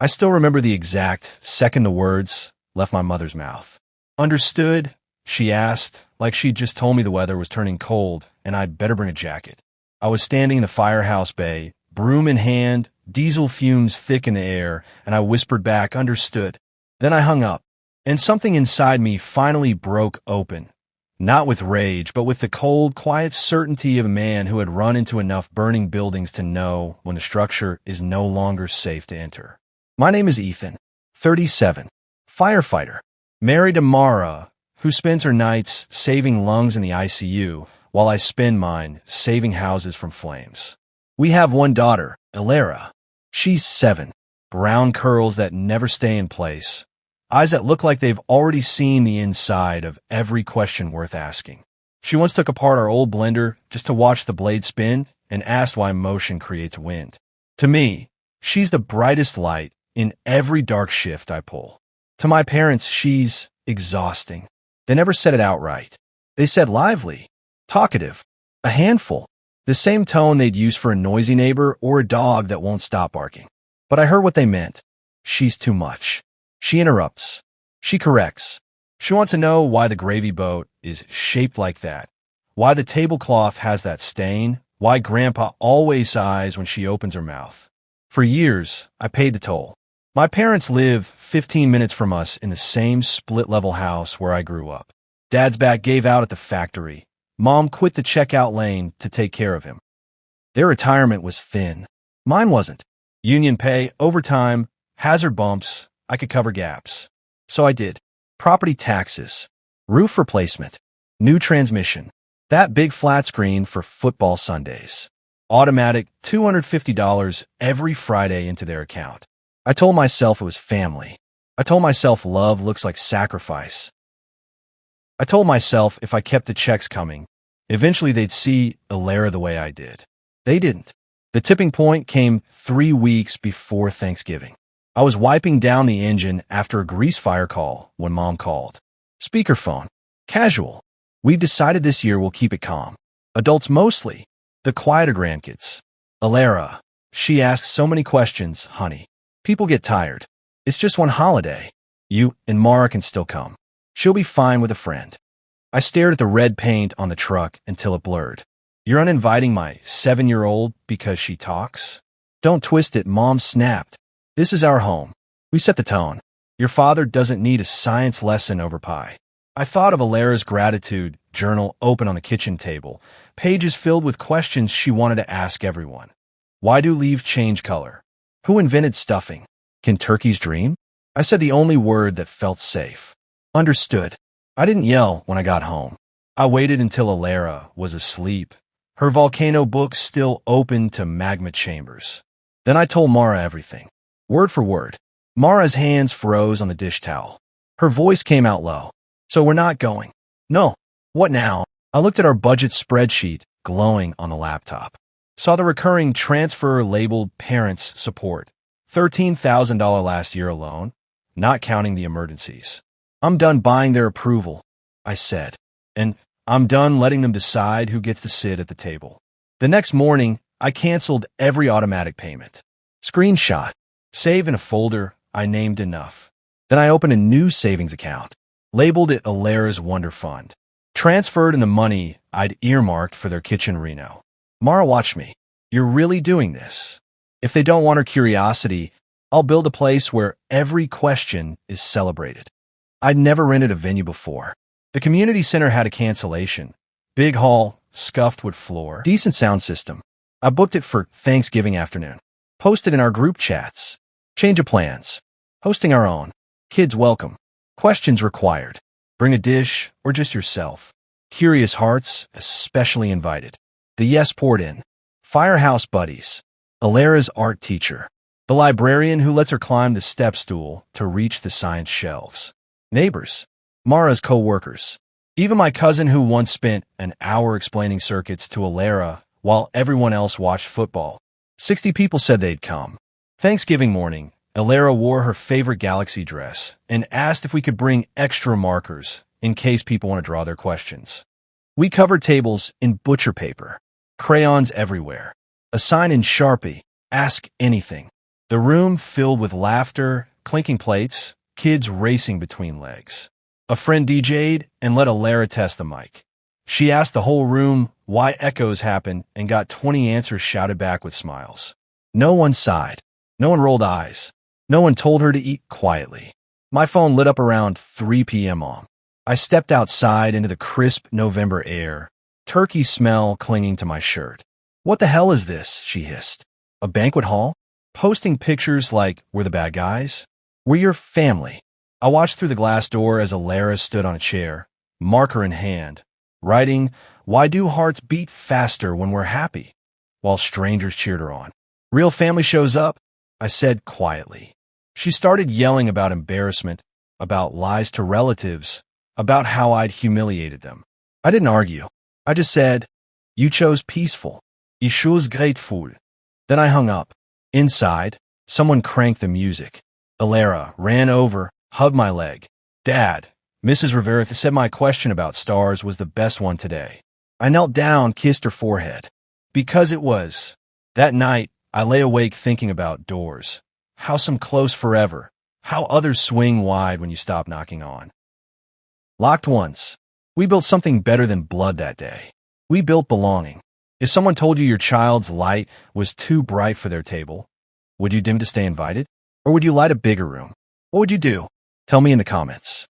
I still remember the exact second the words left my mother's mouth. Understood? She asked, like she'd just told me the weather was turning cold and I'd better bring a jacket. I was standing in the firehouse bay, broom in hand, diesel fumes thick in the air, and I whispered back, understood. Then I hung up, and something inside me finally broke open. Not with rage, but with the cold, quiet certainty of a man who had run into enough burning buildings to know when the structure is no longer safe to enter. My name is Ethan, 37, firefighter, married to Mara, who spends her nights saving lungs in the ICU, while I spend mine saving houses from flames. We have one daughter, Alara. She's 7, brown curls that never stay in place, eyes that look like they've already seen the inside of every question worth asking. She once took apart our old blender just to watch the blade spin and asked why motion creates wind. To me, she's the brightest light in every dark shift I pull. To my parents, she's exhausting. They never said it outright. They said lively, talkative, a handful, the same tone they'd use for a noisy neighbor or a dog that won't stop barking. But I heard what they meant. She's too much. She interrupts. She corrects. She wants to know why the gravy boat is shaped like that, why the tablecloth has that stain, why Grandpa always sighs when she opens her mouth. For years, I paid the toll. My parents live 15 minutes from us in the same split-level house where I grew up. Dad's back gave out at the factory. Mom quit the checkout lane to take care of him. Their retirement was thin. Mine wasn't. Union pay, overtime, hazard bumps, I could cover gaps. So I did. Property taxes, roof replacement, new transmission, that big flat screen for football Sundays, automatic $250 every Friday into their account. I told myself it was family. I told myself love looks like sacrifice. I told myself if I kept the checks coming, eventually they'd see Alara the way I did. They didn't. The tipping point came 3 weeks before Thanksgiving. I was wiping down the engine after a grease fire call when Mom called. Speakerphone. Casual. We've decided this year we'll keep it calm. Adults mostly. The quieter grandkids. Alara. She asks so many questions, honey. People get tired. It's just one holiday. You and Mara can still come. She'll be fine with a friend. I stared at the red paint on the truck until it blurred. You're uninviting my 7-year-old because she talks? Don't twist it, Mom snapped. This is our home. We set the tone. Your father doesn't need a science lesson over pie. I thought of Alara's gratitude journal open on the kitchen table, pages filled with questions she wanted to ask everyone. Why do leaves change color? Who invented stuffing? Can turkeys dream? I said the only word that felt safe. Understood. I didn't yell when I got home. I waited until Alara was asleep, her volcano book still open to magma chambers. Then I told Mara everything, word for word. Mara's hands froze on the dish towel. Her voice came out low. So we're not going? No. What now? I looked at our budget spreadsheet glowing on the laptop. Saw the recurring transfer labeled parents support. $13,000 last year alone, not counting the emergencies. I'm done buying their approval, I said, and I'm done letting them decide who gets to sit at the table. The next morning, I canceled every automatic payment. Screenshot. Save in a folder I named enough. Then I opened a new savings account, labeled it Alara's Wonder Fund. Transferred in the money I'd earmarked for their kitchen reno. Mara watched me. You're really doing this. If they don't want her curiosity, I'll build a place where every question is celebrated. I'd never rented a venue before. The community center had a cancellation. Big hall, scuffed wood floor, decent sound system. I booked it for Thanksgiving afternoon. Posted in our group chats. Change of plans. Hosting our own. Kids welcome. Questions required. Bring a dish or just yourself. Curious hearts especially invited. The yes poured in. Firehouse buddies. Alara's art teacher. The librarian who lets her climb the step stool to reach the science shelves. Neighbors. Mara's co-workers. Even my cousin who once spent an hour explaining circuits to Alara while everyone else watched football. 60 people said they'd come. Thanksgiving morning, Alara wore her favorite Galaxy dress and asked if we could bring extra markers in case people want to draw their questions. We covered tables in butcher paper, crayons everywhere, a sign in Sharpie, ask anything. The room filled with laughter, clinking plates, kids racing between legs. A friend DJ'd and let Alara test the mic. She asked the whole room why echoes happened and got 20 answers shouted back with smiles. No one sighed. No one rolled eyes. No one told her to eat quietly. My phone lit up around 3 p.m. I stepped outside into the crisp November air, turkey smell clinging to my shirt. "What the hell is this?" she hissed. "A banquet hall? Posting pictures like we're the bad guys? We're your family." I watched through the glass door as Alara stood on a chair, marker in hand, writing, "Why do hearts beat faster when we're happy?" while strangers cheered her on. "Real family shows up," I said quietly. She started yelling about embarrassment, about lies to relatives, about how I'd humiliated them. I didn't argue. I just said, "You chose peaceful. Ich chose grateful." Then I hung up. Inside, someone cranked the music. Alara ran over, hugged my leg. "Dad," Mrs. Rivera said my question about stars was the best one today. I knelt down, kissed her forehead. Because it was. That night, I lay awake thinking about doors. How some close forever. How others swing wide when you stop knocking on. Locked once. We built something better than blood that day. We built belonging. If someone told you your child's light was too bright for their table, would you dim to stay invited? Or would you light a bigger room? What would you do? Tell me in the comments.